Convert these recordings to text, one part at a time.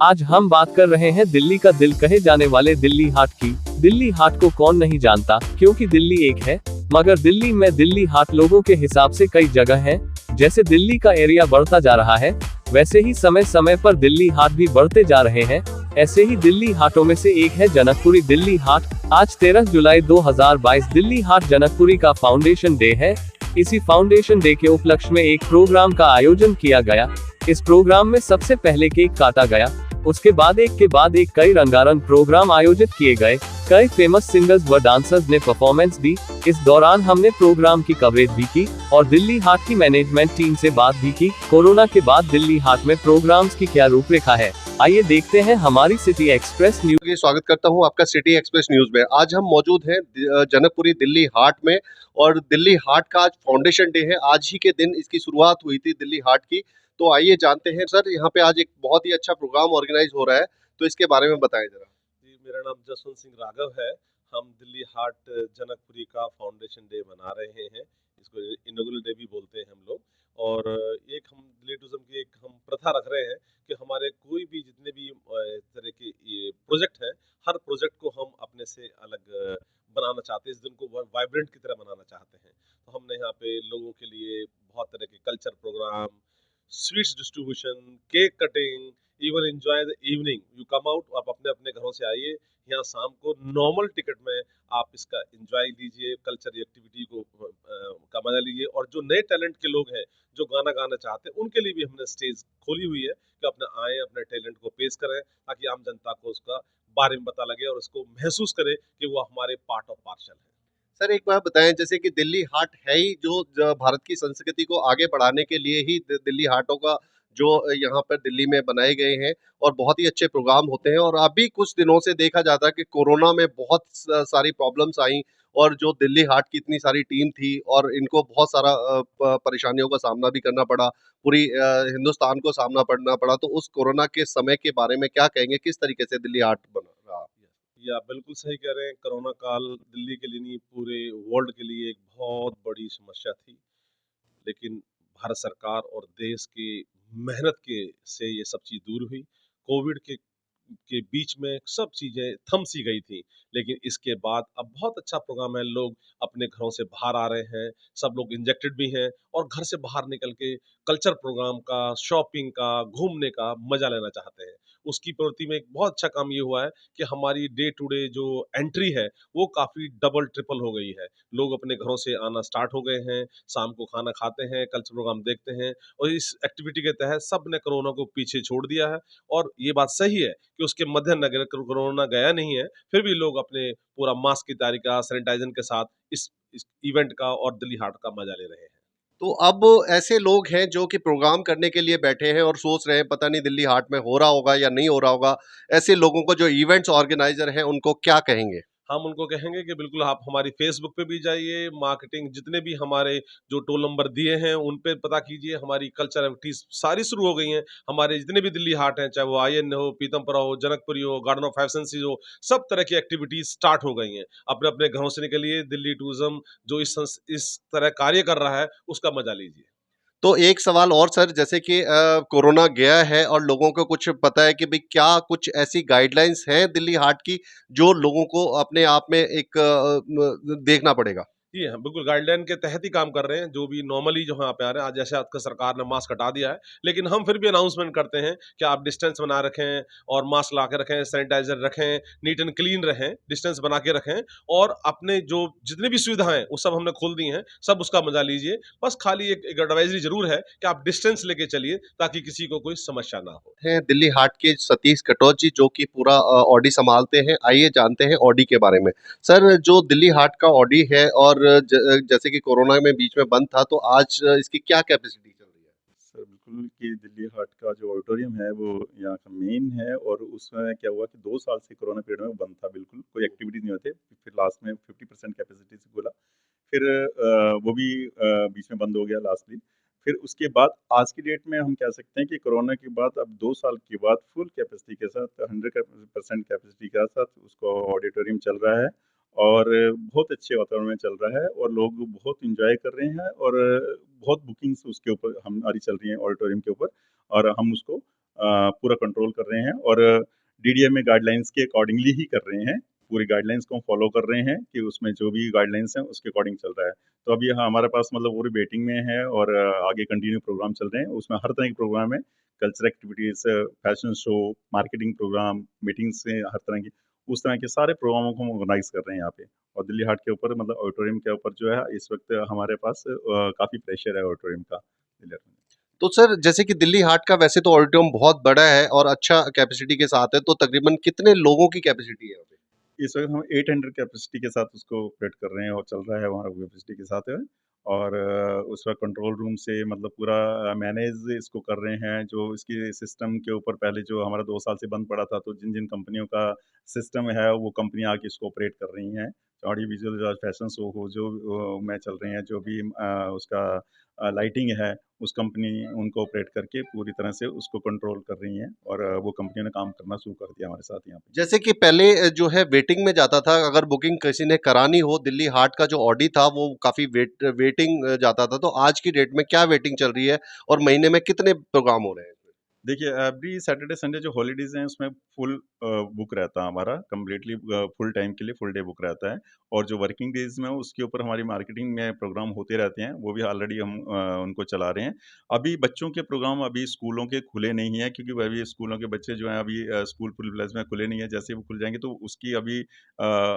आज हम बात कर रहे हैं दिल्ली का दिल कहे जाने वाले दिल्ली हाट की। दिल्ली हाट को कौन नहीं जानता, क्योंकि दिल्ली एक है, मगर दिल्ली में दिल्ली हाट लोगों के हिसाब से कई जगह है। जैसे दिल्ली का एरिया बढ़ता जा रहा है, वैसे ही समय समय पर दिल्ली हाट भी बढ़ते जा रहे हैं। ऐसे ही दिल्ली हाटों में से एक है जनकपुरी दिल्ली हाट। आज 13 जुलाई 2022 दिल्ली हाट जनकपुरी का फाउंडेशन डे है। इसी फाउंडेशन डे के उपलक्ष्य में एक प्रोग्राम का आयोजन किया गया। इस प्रोग्राम में सबसे पहले केक काटा गया, उसके बाद एक के बाद एक कई रंगारंग प्रोग्राम आयोजित किए गए। कई फेमस सिंगर्स व डांसर्स ने परफॉर्मेंस दी। इस दौरान हमने प्रोग्राम की कवरेज भी की और दिल्ली हाट की मैनेजमेंट टीम से बात भी की। कोरोना के बाद दिल्ली हाट में प्रोग्राम्स की क्या रूपरेखा है, आइए देखते हैं हमारी सिटी एक्सप्रेस न्यूज। स्वागत करता हूं आपका सिटी एक्सप्रेस न्यूज में। आज हम मौजूद हैं जनकपुरी दिल्ली हाट में और दिल्ली हाट का आज फाउंडेशन डे है। आज ही के दिन इसकी शुरुआत हुई थी दिल्ली हाट की। तो आइए जानते हैं सर, यहाँ पे आज एक बहुत ही अच्छा प्रोग्राम ऑर्गेनाइज हो रहा है, तो इसके बारे में बताएं जरा। जी, मेरा नाम जसवंत सिंह राघव है। हम दिल्ली हाट जनकपुरी का फाउंडेशन डे मना रहे हैं। इसको इनॉग्रेल डे भी बोलते हैं हम लोग। और एक हम दिल्ली टूरिज्म की एक हम प्रथा रख रहे हैं कि हमारे कोई भी जितने भी तरह के ये प्रोजेक्ट हैं, हर प्रोजेक्ट को हम अपने से अलग बनाना चाहते हैं। इस दिन को वाइब्रेंट की तरह मनाना चाहते हैं। तो हमने यहाँ पे लोगों के लिए बहुत तरह के culture program, sweets distribution, cake cutting, even enjoy the evening. You come out, आप अपने अपने घरों से आइए यहाँ शाम को नॉर्मल टिकट में आप इसका एंजॉय लीजिए, कल्चर एक्टिविटी को का मजा लीजिए। और जो नए टैलेंट के लोग हैं जो गाना गाना चाहते हैं, उनके लिए भी हमने स्टेज खोली हुई है कि अपने आए, अपने टैलेंट को पेश करें, ताकि आम जनता को उसका बारे में पता लगे और उसको महसूस करे कि वो हमारे पार्ट ऑफ पार्सल है। सर एक बात बताएं, जैसे कि दिल्ली हाट है ही जो भारत की संस्कृति को आगे बढ़ाने के लिए ही दिल्ली हाटों का जो यहाँ पर दिल्ली में बनाए गए हैं और बहुत ही अच्छे प्रोग्राम होते हैं। और अभी कुछ दिनों से देखा जाता है कि कोरोना में बहुत सारी प्रॉब्लम्स आई और जो दिल्ली हाट की इतनी सारी टीम थी और इनको बहुत सारा परेशानियों का सामना भी करना पड़ा, पूरी हिंदुस्तान को सामना करना पड़ा। तो उस कोरोना के समय के बारे में क्या कहेंगे, किस तरीके से दिल्ली हाट बना रहा? या बिल्कुल सही कह रहे हैं। कोरोना काल दिल्ली के लिए नहीं, पूरे वर्ल्ड के लिए एक बहुत बड़ी समस्या थी। लेकिन भारत सरकार और देश की मेहनत के से ये सब चीज़ दूर हुई। कोविड के बीच में सब चीज़ें थम सी गई थी, लेकिन इसके बाद अब बहुत अच्छा प्रोग्राम है। लोग अपने घरों से बाहर आ रहे हैं, सब लोग इंजेक्टेड भी हैं और घर से बाहर निकल के कल्चर प्रोग्राम का, शॉपिंग का, घूमने का मजा लेना चाहते हैं। उसकी प्रवृत्ति में एक बहुत अच्छा काम ये हुआ है कि हमारी डे टू डे जो एंट्री है वो काफ़ी डबल ट्रिपल हो गई है। लोग अपने घरों से आना स्टार्ट हो गए हैं, शाम को खाना खाते हैं, कल्चर प्रोग्राम देखते हैं और इस एक्टिविटी के तहत सब ने कोरोना को पीछे छोड़ दिया है। और ये बात सही है कि उसके मद्देनजर कोरोना गया नहीं है, फिर भी लोग अपने पूरा मास्क की तैयारी का, सैनिटाइजर के साथ इस इवेंट का और दिल्ली हाट का मजा ले रहे हैं। तो अब ऐसे लोग हैं जो कि प्रोग्राम करने के लिए बैठे हैं और सोच रहे हैं पता नहीं दिल्ली हाट में हो रहा होगा या नहीं हो रहा होगा। ऐसे लोगों को, जो इवेंट्स ऑर्गेनाइजर हैं, उनको क्या कहेंगे? हम उनको कहेंगे कि बिल्कुल आप हमारी फेसबुक पे भी जाइए, मार्केटिंग जितने भी हमारे जो टोल नंबर दिए हैं उन पे पता कीजिए। हमारी कल्चर एक्टिविटीज सारी शुरू हो गई हैं। हमारे जितने भी दिल्ली हाट हैं, चाहे वो आईएन हो, पीतमपुरा हो, जनकपुरी हो, गार्डन ऑफ एब्सेंसीज हो, सब तरह की एक्टिविटीज स्टार्ट हो गई हैं। अपने अपने घरों से निकलिए, दिल्ली टूरिज्म जो इस तरह कार्य कर रहा है उसका मजा लीजिए। तो एक सवाल और सर, जैसे कि कोरोना गया है और लोगों को कुछ पता है कि भाई क्या कुछ ऐसी गाइडलाइंस हैं दिल्ली हाट की जो लोगों को अपने आप में एक देखना पड़ेगा? जी हाँ, बिल्कुल गाइडलाइन के तहत ही काम कर रहे हैं। जो भी नॉर्मली जो यहाँ पे आ रहे हैं, आज जैसे आपका सरकार ने मास्क हटा दिया है, लेकिन हम फिर भी अनाउंसमेंट करते हैं कि आप डिस्टेंस बना रखें और मास्क ला के रखें, सैनिटाइजर रखें, नीट एंड क्लीन रहें, डिस्टेंस बना के रखें और अपने जो जितनी भी सुविधाएं हैं वो सब हमने खोल दी हैं, सब उसका मजा लीजिए। बस खाली एक एडवाइजरी जरूर है कि आप डिस्टेंस लेके चलिए ताकि किसी को कोई समस्या ना हो। हैं दिल्ली हाट के सतीश कटोच जी, जो कि पूरा ऑडी संभालते हैं। आइए जानते हैं ऑडी के बारे में। सर, जो दिल्ली हाट का ऑडी है और जैसे कि कोरोना में बीच में बंद था, तो आज इसकी क्या कैपेसिटी चल रही है? सर बिल्कुल कि दिल्ली हाट का जो ऑडिटोरियम है वो यहाँ का मेन है और उसमें क्या हुआ कि 2 साल से कोरोना पीरियड में बंद था, बिल्कुल कोई एक्टिविटी नहीं होते। फिर लास्ट में 50% कैपेसिटी से बोला, फिर वो भी बीच में बंद हो गया लास्टली। फिर उसके बाद आज की डेट में हम कह सकते हैं कि कोरोना के बाद अब 2 साल के बाद फुल कैपेसिटी के साथ 100% कैपेसिटी के साथ उसको ऑडिटोरियम चल रहा है और बहुत अच्छे वातावरण में चल रहा है और लोग बहुत इंजॉय कर रहे हैं और बहुत बुकिंग्स उसके ऊपर हमारी चल रही हैं ऑडिटोरियम के ऊपर और हम उसको पूरा कंट्रोल कर रहे हैं और डीडीएमए गाइडलाइंस के अकॉर्डिंगली ही कर रहे हैं। पूरी गाइडलाइंस को हम फॉलो कर रहे हैं कि उसमें जो भी गाइडलाइंस हैं उसके अकॉर्डिंग चल रहा है। तो अभी हमारे पास मतलब पूरी वेटिंग में है और आगे कंटिन्यू प्रोग्राम चल रहे हैं। उसमें हर तरह के प्रोग्राम है, cultural activities, fashion show, marketing program, meetings से हर तरह की उस तरह के सारे प्रोग्रामों को हम ऑर्गेनाइज कर रहे हैं यहाँ पे। और दिल्ली हाट के ऊपर मतलब ऑडिटोरियम के ऊपर जो है इस वक्त हमारे पास काफ़ी प्रेशर है ऑडिटोरियम का दिल्ली हाट में। तो सर जैसे कि दिल्ली हाट का वैसे तो ऑडिटोरियम बहुत बड़ा है और अच्छा कैपेसिटी के साथ है, तो तकरीबन कितने लोगों की कैपेसिटी है यहाँ पे? इस वक्त हम 800 कैपेसिटी के साथ उसको ऑपरेट कर रहे हैं और चल रहा है हमारा कैपेसिटी के साथ है। और उस वक्त कंट्रोल रूम से मतलब पूरा मैनेज इसको कर रहे हैं। जो इसकी सिस्टम के ऊपर पहले जो हमारा 2 साल से बंद पड़ा था, तो जिन जिन कंपनियों का सिस्टम है वो कंपनी आके इसको ऑपरेट कर रही हैं। ऑडियो विजुअल जो फैशन शो हो जो में चल रहे हैं, जो भी उसका लाइटिंग है उस कंपनी उनको ऑपरेट करके पूरी तरह से उसको कंट्रोल कर रही हैं और वो कंपनियों ने काम करना शुरू कर दिया हमारे साथ यहाँ पे। जैसे कि पहले जो है वेटिंग में जाता था, अगर बुकिंग किसी ने करानी हो, दिल्ली हाट का जो ऑडी था वो काफ़ी वेटिंग जाता था, तो आज की डेट में क्या वेटिंग चल रही है और महीने में कितने प्रोग्राम हो रहे हैं? देखिए, एवरी सैटरडे संडे जो हॉलीडेज हैं उसमें फुल बुक रहता है हमारा, कम्प्लीटली फुल टाइम के लिए फुल डे बुक रहता है। और जो वर्किंग डेज में उसके ऊपर हमारी मार्केटिंग में प्रोग्राम होते रहते हैं, वो भी ऑलरेडी हम उनको चला रहे हैं। अभी बच्चों के प्रोग्राम अभी स्कूलों के खुले नहीं हैं, क्योंकि वह भी स्कूलों के बच्चे जो हैं अभी स्कूल फुल फ्लैज में खुले नहीं है। जैसे वो खुल जाएंगे तो उसकी अभी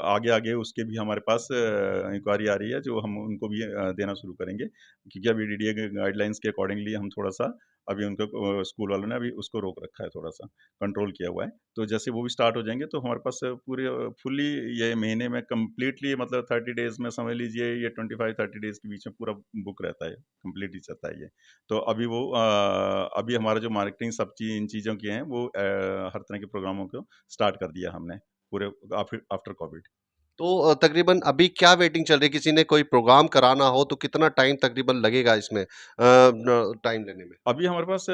आगे आगे उसके भी हमारे पास इंक्वायरी आ रही है, जो हम उनको भी देना शुरू करेंगे, क्योंकि अभी डीडीए गाइडलाइंस के अकॉर्डिंगली हम थोड़ा सा अभी उनको स्कूल वालों ने अभी उसको रोक रखा है, थोड़ा सा कंट्रोल किया हुआ है। तो जैसे वो भी स्टार्ट हो जाएंगे तो हमारे पास पूरे फुल्ली ये महीने में कम्प्लीटली मतलब 30 डेज में समझ लीजिए, ये 25-30 डेज के बीच में पूरा बुक रहता है, कम्प्लीटली चलता है ये। तो अभी वो अभी हमारा जो मार्केटिंग सब चीज़ इन चीज़ों की हैं वो हर तरह के प्रोग्रामों को स्टार्ट कर दिया हमने पूरे आफ्टर कोविड। तो तकरीबन अभी क्या वेटिंग चल रही है? किसी ने कोई प्रोग्राम कराना हो तो कितना टाइम तकरीबन लगेगा इसमें टाइम लेने में? अभी हमारे पास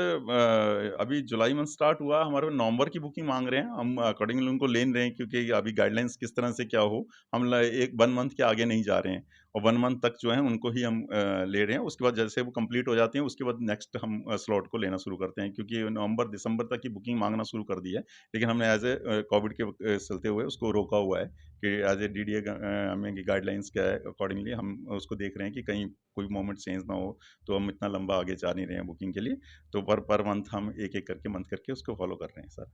अभी जुलाई मंथ स्टार्ट हुआ, हमारे पास नवंबर की बुकिंग मांग रहे हैं। हम अकॉर्डिंगली उनको ले रहे हैं, क्योंकि अभी गाइडलाइंस किस तरह से क्या हो, हम एक 1 मंथ के आगे नहीं जा रहे हैं और 1 मंथ तक जो है उनको ही हम ले रहे हैं। उसके बाद जैसे वो कंप्लीट हो जाती हैं उसके बाद नेक्स्ट हम स्लॉट को लेना शुरू करते हैं, क्योंकि नवंबर दिसंबर तक की बुकिंग मांगना शुरू कर दी है। लेकिन हमने एज ए कोविड के चलते हुए उसको रोका हुआ है कि एज ए डीडीए हमें गाइडलाइंस क्या है, अकॉर्डिंगली हम उसको देख रहे हैं कि कहीं कोई मोमेंट चेंज ना हो। तो हम इतना लंबा आगे जा नहीं रहे हैं बुकिंग के लिए। तो पर मंथ हम एक-एक करके मंथ करके उसको फॉलो कर रहे हैं सर।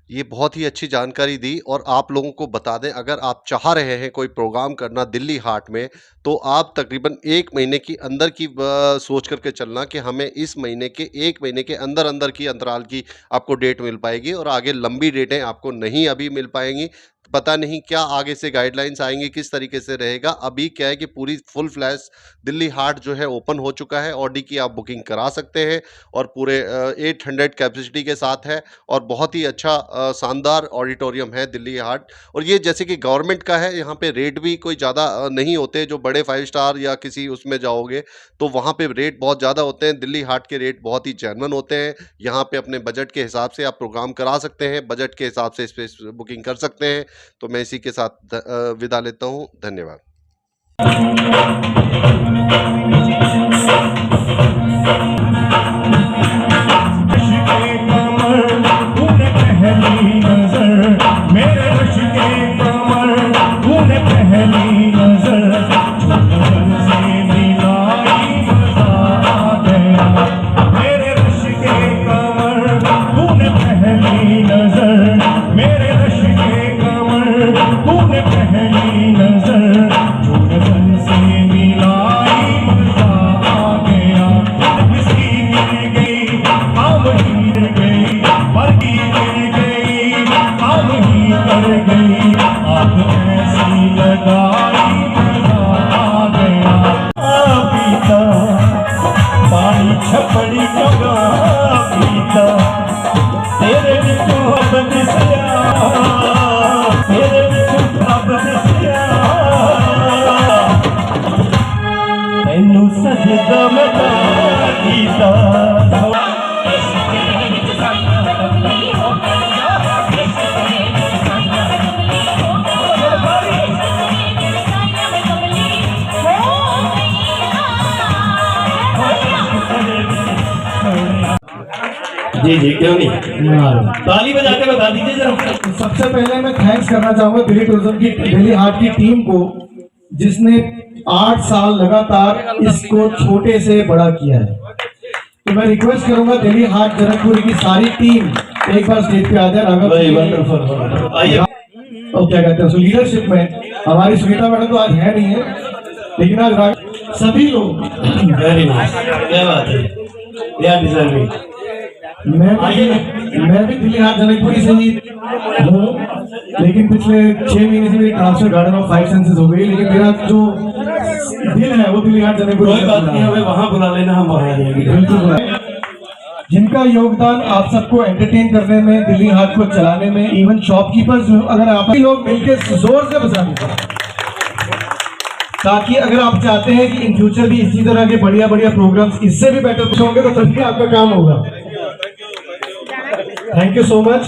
ये बहुत ही अच्छी जानकारी दी और आप लोगों को बता दें, अगर आप चाह रहे हैं कोई प्रोग्राम करना दिल्ली हाट में, तो आप तकरीबन 1 महीने की अंदर की सोच करके चलना कि हमें इस महीने के 1 महीने के अंदर-अंदर की अंतराल की आपको डेट मिल पाएगी और आगे लंबी डेटें आपको नहीं अभी मिल पाएँगी। पता नहीं क्या आगे से गाइडलाइंस आएँगी, किस तरीके से रहेगा। अभी क्या है कि पूरी फुल फ्लैश दिल्ली हाट जो है ओपन हो चुका है, ऑडी की आप बुकिंग करा सकते हैं और पूरे 800 कैपेसिटी के साथ है और बहुत ही अच्छा शानदार ऑडिटोरियम है दिल्ली हाट। और ये जैसे कि गवर्नमेंट का है, यहाँ पे रेट भी कोई ज़्यादा नहीं होते। जो बड़े 5 स्टार या किसी उसमें जाओगे तो वहाँ पे रेट बहुत ज़्यादा होते हैं। दिल्ली हाट के रेट बहुत ही जेन्युइन होते हैं। यहाँ पे अपने बजट के हिसाब से आप प्रोग्राम करा सकते हैं, बजट के हिसाब से स्पेस बुकिंग कर सकते हैं। तो मैं इसी के साथ विदा लेता हूँ। धन्यवाद। जी जी, क्यों नहीं, ताली बजा के बता दीजिए जरा। सबसे पहले मैं थैंक्स करना चाहूंगा दिल्ली टूरिज्म की, दिल्ली हाट की टीम को, जिसने 8 साल लगातार इसको छोटे से बड़ा किया है। तो मैं रिक्वेस्ट करूंगा दिल्ली हाट जनकपुरी की सारी टीम एक बार स्टेज पे आ जाए। आइए। और क्या कहते हैं, लीडरशिप में हमारी सुनीता मैडम तो आज है नहीं है, लेकिन आज सभी लोग, वेरी नाइस, क्या बात है, क्या डिजर्विंग। मैं भी दिल्ली हाट जनकपुरी से ही हूँ, लेकिन पिछले 6 महीने से मेरी ट्रांसफर गार्डन ऑफ 5 सेंसेस हो गई, लेकिन मेरा जो दिल है वो दिल्ली हाट जनकपुरी। कोई बात नहीं, हमें वहां बुला लेना, हम वहां जाएंगे। बिल्कुल, जिनका योगदान आप सबको एंटरटेन करने में, दिल्ली हाट को चलाने में, इवन शॉपकीपर्स, अगर आप लोग मिलकर जोर से बजाएं, ताकि अगर आप चाहते हैं कि इन फ्यूचर भी इसी तरह के बढ़िया बढ़िया प्रोग्राम्स इससे भी बेटर होंगे, तो तभी आपका काम होगा। Thank you so much.